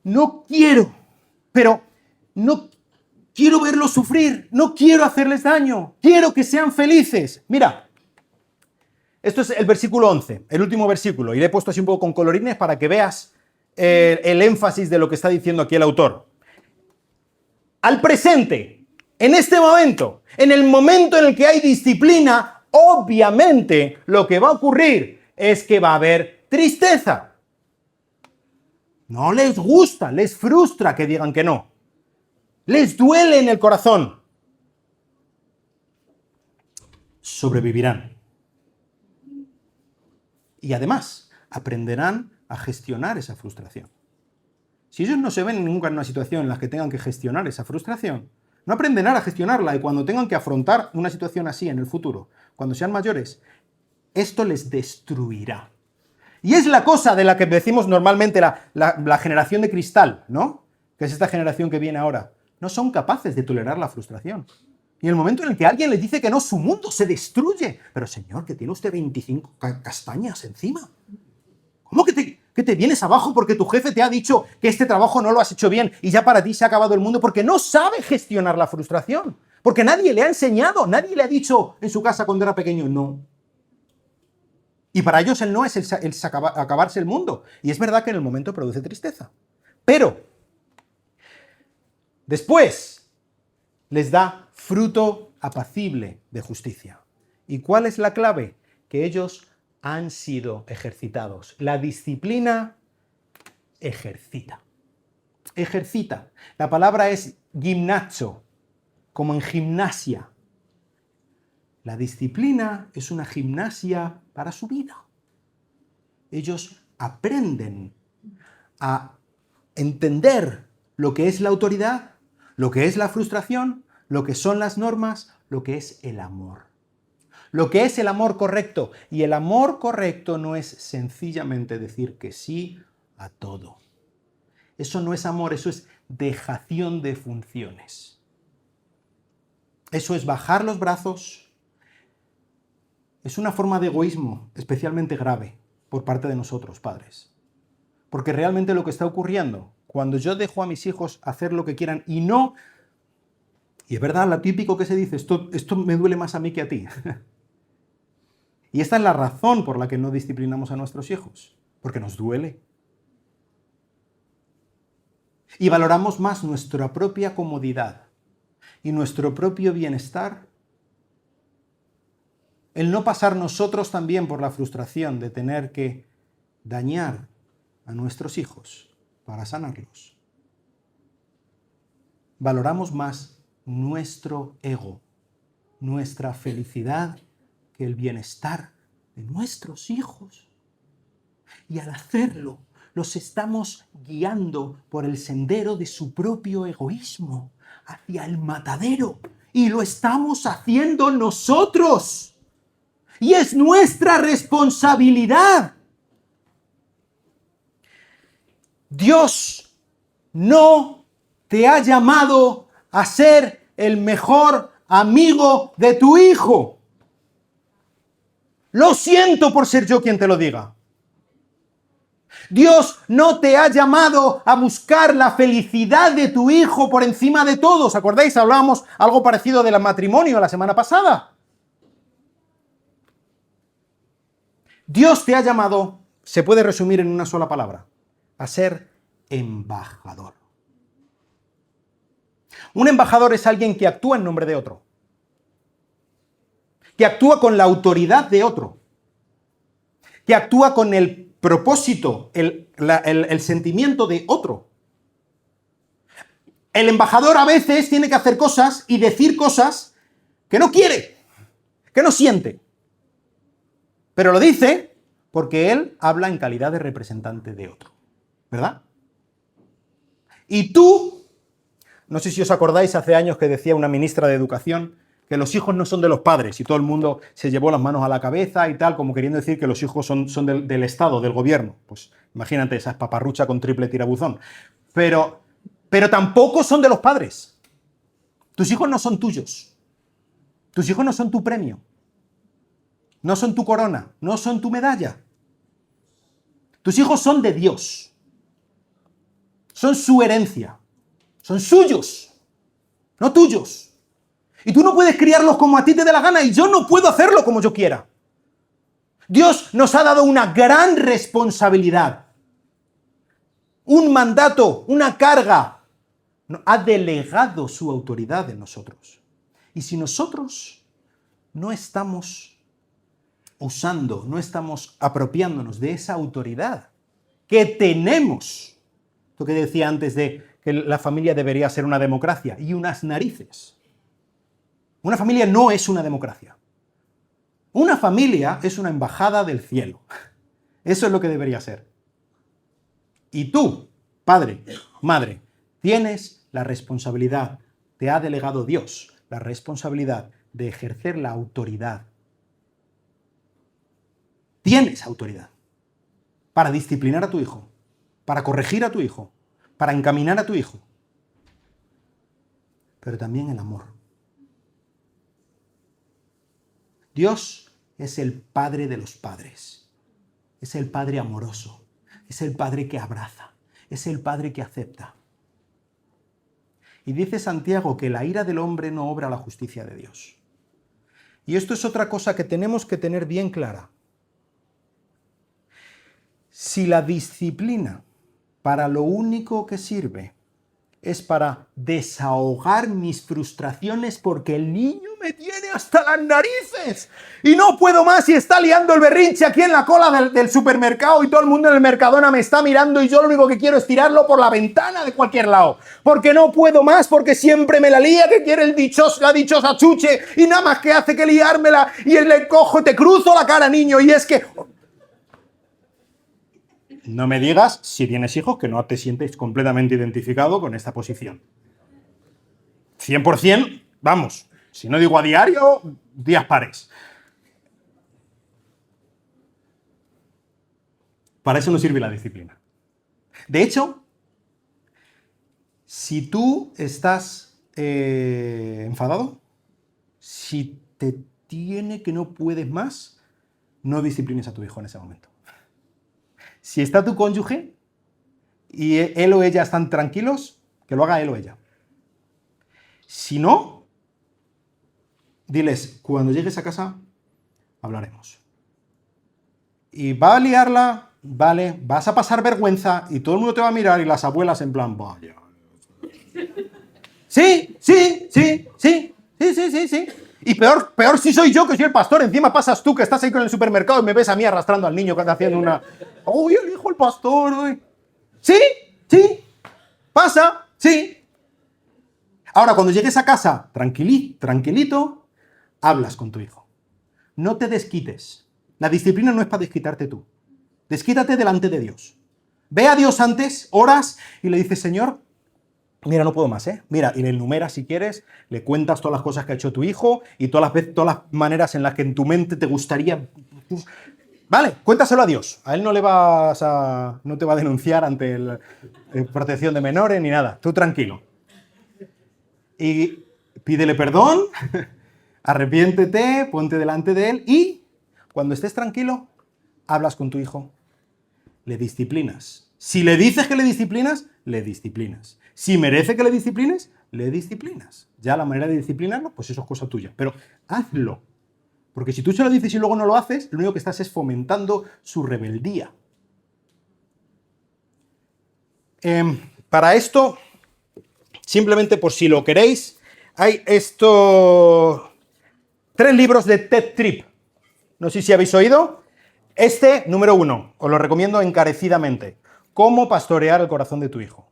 A: no quiero. Pero no quiero verlos sufrir. No quiero hacerles daño. Quiero que sean felices. Mira. Esto es el versículo 11, el último versículo, y le he puesto así un poco con colorines para que veas el énfasis de lo que está diciendo aquí el autor. Al presente, en este momento, en el momento en el que hay disciplina, obviamente lo que va a ocurrir es que va a haber tristeza. No les gusta, les frustra que digan que no. Les duele en el corazón. Sobrevivirán. Y además, aprenderán a gestionar esa frustración. Si ellos no se ven nunca en una situación en la que tengan que gestionar esa frustración, no aprenderán a gestionarla y cuando tengan que afrontar una situación así en el futuro, cuando sean mayores, esto les destruirá. Y es la cosa de la que decimos normalmente la generación de cristal, ¿no? Que es esta generación que viene ahora. No son capaces de tolerar la frustración. Y en el momento en el que alguien les dice que no, su mundo se destruye. Pero señor, que tiene usted 25 castañas encima. ¿Cómo que te vienes abajo porque tu jefe te ha dicho que este trabajo no lo has hecho bien y ya para ti se ha acabado el mundo? Porque no sabe gestionar la frustración. Porque nadie le ha enseñado, nadie le ha dicho en su casa cuando era pequeño, no. Y para ellos el no es el acabarse el mundo. Y es verdad que en el momento produce tristeza. Pero después les da fruto apacible de justicia. ¿Y cuál es la clave? Que ellos han sido ejercitados. La disciplina ejercita. Ejercita. La palabra es gimnazo, como en gimnasia. La disciplina es una gimnasia para su vida. Ellos aprenden a entender lo que es la autoridad, lo que es la frustración, lo que son las normas, lo que es el amor. Lo que es el amor correcto. Y el amor correcto no es sencillamente decir que sí a todo. Eso no es amor, eso es dejación de funciones. Eso es bajar los brazos. Es una forma de egoísmo especialmente grave por parte de nosotros, padres. Porque realmente lo que está ocurriendo, cuando yo dejo a mis hijos hacer lo que quieran y no... Y es verdad, lo típico que se dice, esto me duele más a mí que a ti. Y esta es la razón por la que no disciplinamos a nuestros hijos, porque nos duele. Y valoramos más nuestra propia comodidad y nuestro propio bienestar. El no pasar nosotros también por la frustración de tener que dañar a nuestros hijos para sanarlos. Valoramos más nuestro ego, nuestra felicidad, que el bienestar de nuestros hijos. Y al hacerlo, los estamos guiando por el sendero de su propio egoísmo, hacia el matadero. Y lo estamos haciendo nosotros. Y es nuestra responsabilidad. Dios no te ha llamado a ser el mejor amigo de tu hijo. Lo siento por ser yo quien te lo diga. Dios no te ha llamado a buscar la felicidad de tu hijo por encima de todo. ¿Os acordáis? Hablábamos algo parecido del matrimonio la semana pasada. Dios te ha llamado, se puede resumir en una sola palabra, a ser embajador. Un embajador es alguien que actúa en nombre de otro, que actúa con la autoridad de otro, que actúa con el propósito, el sentimiento de otro. El embajador a veces tiene que hacer cosas y decir cosas que no quiere, que no siente. Pero lo dice porque él habla en calidad de representante de otro, ¿verdad? Y tú, no sé si os acordáis, hace años que decía una ministra de Educación que los hijos no son de los padres, y todo el mundo se llevó las manos a la cabeza y tal, como queriendo decir que los hijos son del Estado, del gobierno. Pues imagínate esa paparrucha con triple tirabuzón. Pero tampoco son de los padres. Tus hijos no son tuyos. Tus hijos no son tu premio. No son tu corona, no son tu medalla. Tus hijos son de Dios. Son su herencia. Son suyos, no tuyos. Y tú no puedes criarlos como a ti te dé la gana y yo no puedo hacerlo como yo quiera. Dios nos ha dado una gran responsabilidad, un mandato, una carga. Ha delegado su autoridad en nosotros. Y si nosotros no estamos usando, no estamos apropiándonos de esa autoridad que tenemos, lo que decía antes de que la familia debería ser una democracia, y unas narices. Una familia no es una democracia. Una familia es una embajada del cielo. Eso es lo que debería ser. Y tú, padre, madre, tienes la responsabilidad, te ha delegado Dios la responsabilidad de ejercer la autoridad. Tienes autoridad para disciplinar a tu hijo, para corregir a tu hijo, para encaminar a tu hijo, pero también el amor. Dios es el Padre de los padres, es el Padre amoroso, es el Padre que abraza, es el Padre que acepta. Y dice Santiago que la ira del hombre no obra la justicia de Dios. Y esto es otra cosa que tenemos que tener bien clara. Si la disciplina para lo único que sirve es para desahogar mis frustraciones porque el niño me tiene hasta las narices y no puedo más y está liando el berrinche aquí en la cola del supermercado y todo el mundo en el Mercadona me está mirando y yo lo único que quiero es tirarlo por la ventana de cualquier lado porque no puedo más, porque siempre me la lía, que quiere la dichosa chuche y nada más que hace que liármela y le cojo, te cruzo la cara, niño, y es que... No me digas, si tienes hijos, que no te sientes completamente identificado con esta posición. 100%, vamos, si no digo a diario, días pares. Para eso no sirve la disciplina. De hecho, si tú estás enfadado, si te tiene que no puedes más, no disciplines a tu hijo en ese momento. Si está tu cónyuge y él o ella están tranquilos, que lo haga él o ella. Si no, diles, cuando llegues a casa, hablaremos. Y va a liarla, vale, vas a pasar vergüenza y todo el mundo te va a mirar y las abuelas en plan, vaya. Sí. Y peor si soy yo, que soy el pastor. Encima pasas tú, que estás ahí con el supermercado y me ves a mí arrastrando al niño que anda haciendo una... ¡Uy, el hijo del pastor! Uy. Sí, pasa, sí. Ahora, cuando llegues a casa, tranquilito, hablas con tu hijo. No te desquites. La disciplina no es para desquitarte tú. Desquítate delante de Dios. Ve a Dios antes, oras y le dices, Señor, mira, no puedo más, ¿eh? Mira, y le enumeras si quieres, le cuentas todas las cosas que ha hecho tu hijo y todas las maneras en las que en tu mente te gustaría... Vale, cuéntaselo a Dios. A él no te va a denunciar ante la protección de menores ni nada. Tú tranquilo. Y pídele perdón, arrepiéntete, ponte delante de él y cuando estés tranquilo, hablas con tu hijo. Le disciplinas. Si le dices que le disciplinas, le disciplinas. Si merece que le disciplines, le disciplinas. Ya la manera de disciplinarlo, pues eso es cosa tuya. Pero hazlo. Porque si tú se lo dices y luego no lo haces, lo único que estás es fomentando su rebeldía. Para esto, simplemente por si lo queréis, hay 3 libros de Ted Tripp. No sé si habéis oído. Número 1, os lo recomiendo encarecidamente. Cómo pastorear el corazón de tu hijo.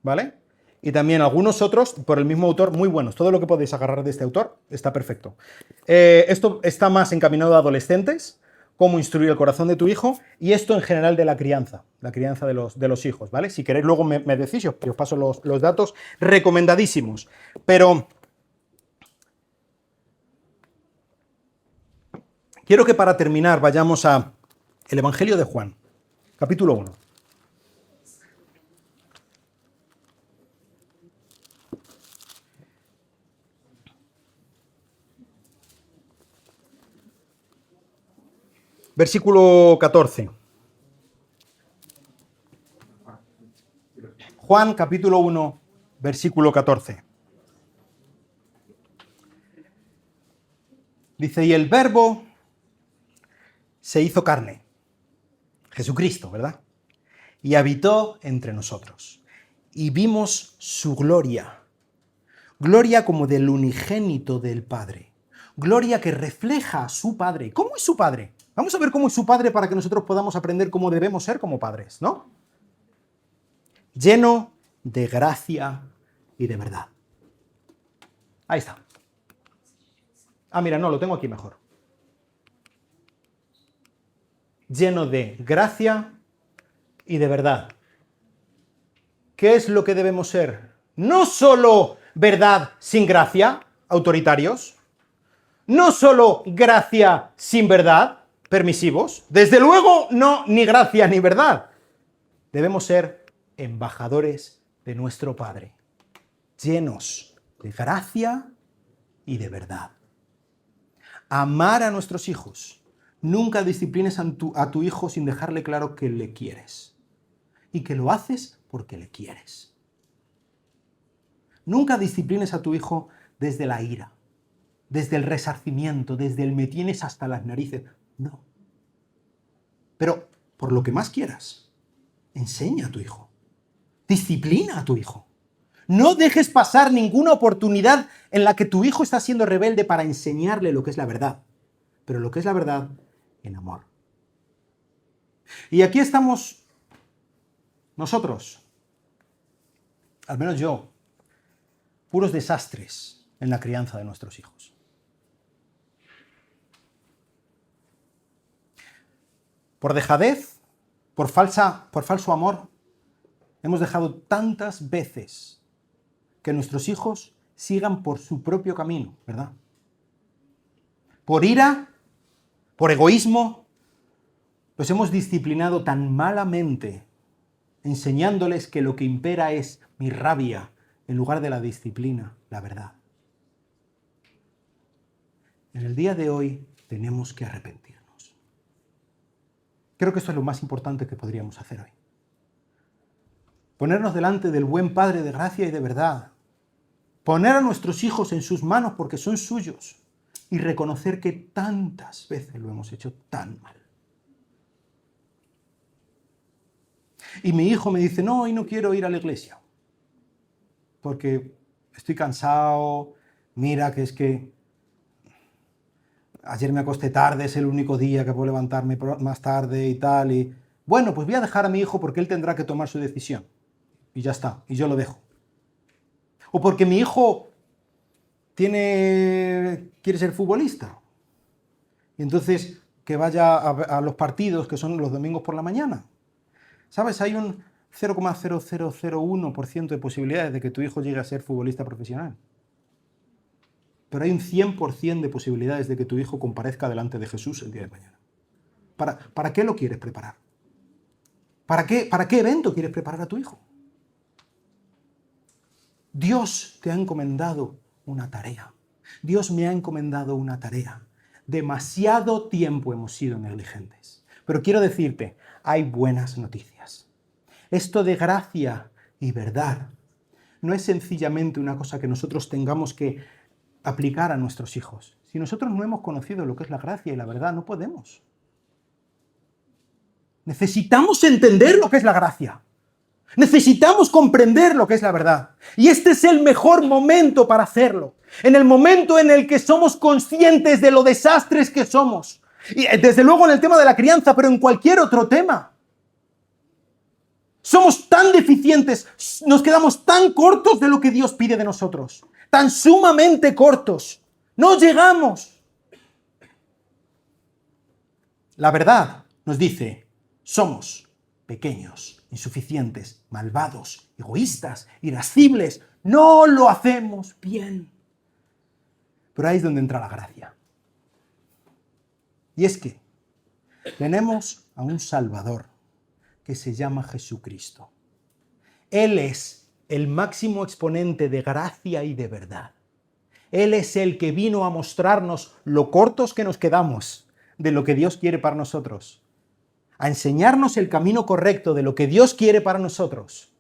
A: ¿Vale? Y también algunos otros, por el mismo autor, muy buenos. Todo lo que podéis agarrar de este autor está perfecto. Esto está más encaminado a adolescentes, cómo instruir el corazón de tu hijo, y esto en general de la crianza de los hijos, ¿vale? Si queréis luego me decís, yo os paso los datos, recomendadísimos. Pero Quiero que para terminar vayamos a el Evangelio de Juan, capítulo 1. Versículo 14. Juan, capítulo 1, versículo 14. Dice, y el Verbo se hizo carne, Jesucristo, ¿verdad? Y habitó entre nosotros. Y vimos su gloria, gloria como del unigénito del Padre, gloria que refleja a su Padre. ¿Cómo es su Padre? Vamos a ver cómo es su Padre para que nosotros podamos aprender cómo debemos ser como padres, ¿no? Lleno de gracia y de verdad. Ahí está. Ah, mira, no, lo tengo aquí mejor. Lleno de gracia y de verdad. ¿Qué es lo que debemos ser? No solo verdad sin gracia, autoritarios. No solo gracia sin verdad, permisivos. Desde luego, no ni gracia ni verdad. Debemos ser embajadores de nuestro Padre, llenos de gracia y de verdad. Amar a nuestros hijos. Nunca disciplines a tu hijo sin dejarle claro que le quieres y que lo haces porque le quieres. Nunca disciplines a tu hijo desde la ira, desde el resarcimiento, desde el me tienes hasta las narices. No. Pero por lo que más quieras, enseña a tu hijo. Disciplina a tu hijo. No dejes pasar ninguna oportunidad en la que tu hijo está siendo rebelde para enseñarle lo que es la verdad. Pero lo que es la verdad en amor. Y aquí estamos nosotros, al menos yo, puros desastres en la crianza de nuestros hijos. Por dejadez, por falso amor, hemos dejado tantas veces que nuestros hijos sigan por su propio camino, ¿verdad? Por ira, por egoísmo, los hemos disciplinado tan malamente, enseñándoles que lo que impera es mi rabia, en lugar de la disciplina, la verdad. En el día de hoy tenemos que arrepentirnos. Creo que esto es lo más importante que podríamos hacer hoy. Ponernos delante del buen Padre de gracia y de verdad. Poner a nuestros hijos en sus manos porque son suyos. Y reconocer que tantas veces lo hemos hecho tan mal. Y mi hijo me dice, no, hoy no quiero ir a la iglesia. Porque estoy cansado, mira que es que ayer me acosté tarde, es el único día que puedo levantarme más tarde y tal. Y bueno, pues voy a dejar a mi hijo porque él tendrá que tomar su decisión. Y ya está, y yo lo dejo. O porque mi hijo quiere ser futbolista. Y entonces que vaya a los partidos que son los domingos por la mañana. ¿Sabes? Hay un 0,0001% de posibilidades de que tu hijo llegue a ser futbolista profesional. Pero hay un 100% de posibilidades de que tu hijo comparezca delante de Jesús el día de mañana. ¿Para qué lo quieres preparar? ¿Para qué evento quieres preparar a tu hijo? Dios te ha encomendado una tarea. Dios me ha encomendado una tarea. Demasiado tiempo hemos sido negligentes. Pero quiero decirte, hay buenas noticias. Esto de gracia y verdad no es sencillamente una cosa que nosotros tengamos que aplicar a nuestros hijos. Si nosotros no hemos conocido lo que es la gracia y la verdad, no podemos. Necesitamos entender lo que es la gracia. Necesitamos comprender lo que es la verdad. Y este es el mejor momento para hacerlo. En el momento en el que somos conscientes de lo desastres que somos. Y desde luego en el tema de la crianza, pero en cualquier otro tema. Somos tan deficientes, nos quedamos tan cortos de lo que Dios pide de nosotros. Tan sumamente cortos. No llegamos. La verdad nos dice, somos pequeños, insuficientes, malvados, egoístas, irascibles. No lo hacemos bien. Pero ahí es donde entra la gracia. Y es que tenemos a un Salvador que se llama Jesucristo. Él es el máximo exponente de gracia y de verdad. Él es el que vino a mostrarnos lo cortos que nos quedamos de lo que Dios quiere para nosotros, a enseñarnos el camino correcto de lo que Dios quiere para nosotros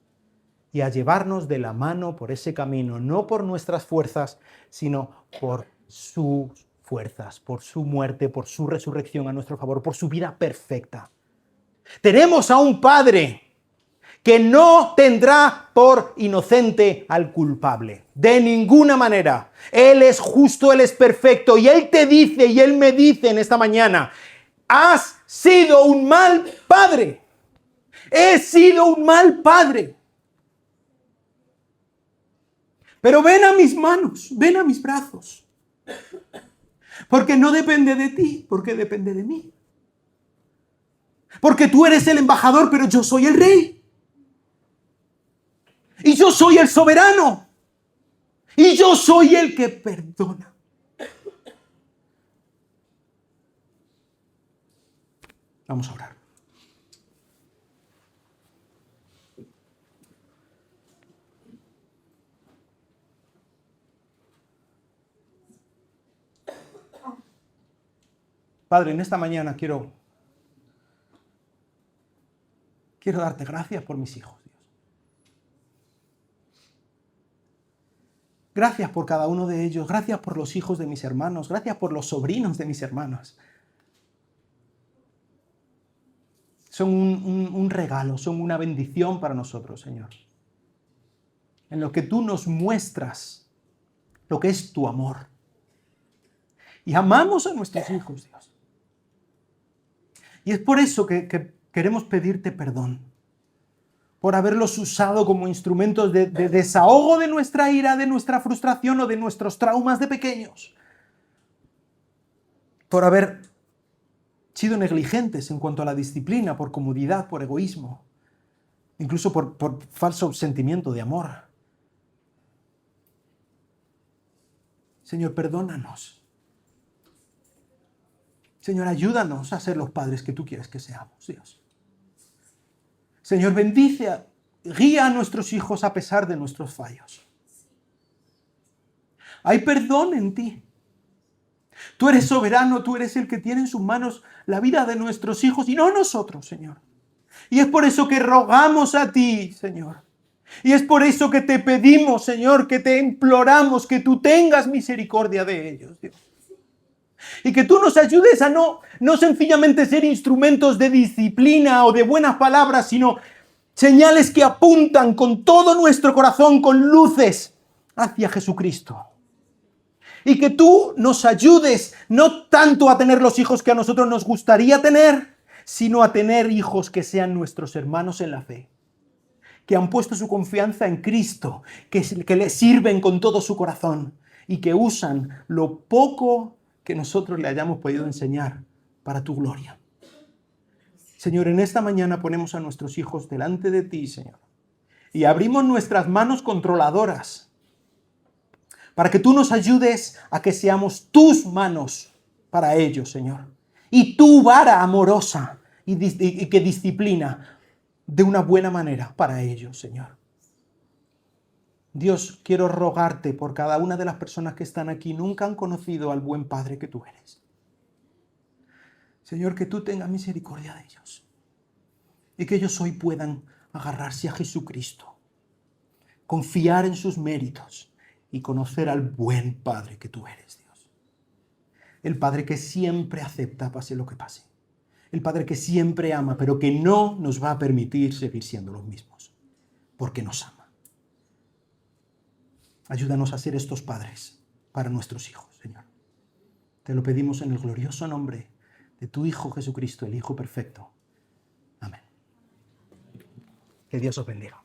A: y a llevarnos de la mano por ese camino, no por nuestras fuerzas, sino por sus fuerzas, por su muerte, por su resurrección a nuestro favor, por su vida perfecta. Tenemos a un Padre que no tendrá por inocente al culpable, de ninguna manera. Él es justo, Él es perfecto, y Él te dice, y Él me dice en esta mañana, has sido un mal padre, he sido un mal padre. Pero ven a mis manos, ven a mis brazos, porque no depende de ti, porque depende de mí. Porque tú eres el embajador, pero yo soy el rey. Y yo soy el soberano. Y yo soy el que perdona. Vamos a orar. Padre, en esta mañana quiero darte gracias por mis hijos, Dios. Gracias por cada uno de ellos. Gracias por los hijos de mis hermanos. Gracias por los sobrinos de mis hermanos. Son un regalo, son una bendición para nosotros, Señor. En lo que tú nos muestras lo que es tu amor. Y amamos a nuestros hijos, Dios. Y es por eso que queremos pedirte perdón. Por haberlos usado como instrumentos de desahogo de nuestra ira, de nuestra frustración o de nuestros traumas de pequeños. Por haber sido negligentes en cuanto a la disciplina, por comodidad, por egoísmo. Incluso por falso sentimiento de amor. Señor, perdónanos. Señor, ayúdanos a ser los padres que tú quieres que seamos, Dios. Señor, bendice, guía a nuestros hijos a pesar de nuestros fallos. Hay perdón en ti. Tú eres soberano, tú eres el que tiene en sus manos la vida de nuestros hijos y no nosotros, Señor. Y es por eso que rogamos a ti, Señor. Y es por eso que te pedimos, Señor, que te imploramos que tú tengas misericordia de ellos, Dios. Y que tú nos ayudes a no sencillamente ser instrumentos de disciplina o de buenas palabras, sino señales que apuntan con todo nuestro corazón, con luces, hacia Jesucristo. Y que tú nos ayudes no tanto a tener los hijos que a nosotros nos gustaría tener, sino a tener hijos que sean nuestros hermanos en la fe, que han puesto su confianza en Cristo, que le sirven con todo su corazón y que usan lo poco que nosotros le hayamos podido enseñar para tu gloria. Señor, en esta mañana ponemos a nuestros hijos delante de ti, Señor, y abrimos nuestras manos controladoras para que tú nos ayudes a que seamos tus manos para ellos, Señor, y tu vara amorosa y que disciplina de una buena manera para ellos, Señor. Dios, quiero rogarte por cada una de las personas que están aquí, nunca han conocido al buen Padre que tú eres. Señor, que tú tengas misericordia de ellos y que ellos hoy puedan agarrarse a Jesucristo, confiar en sus méritos y conocer al buen Padre que tú eres, Dios. El Padre que siempre acepta pase lo que pase. El Padre que siempre ama, pero que no nos va a permitir seguir siendo los mismos, porque nos ama. Ayúdanos a ser estos padres para nuestros hijos, Señor. Te lo pedimos en el glorioso nombre de tu Hijo Jesucristo, el Hijo perfecto. Amén. Que Dios os bendiga.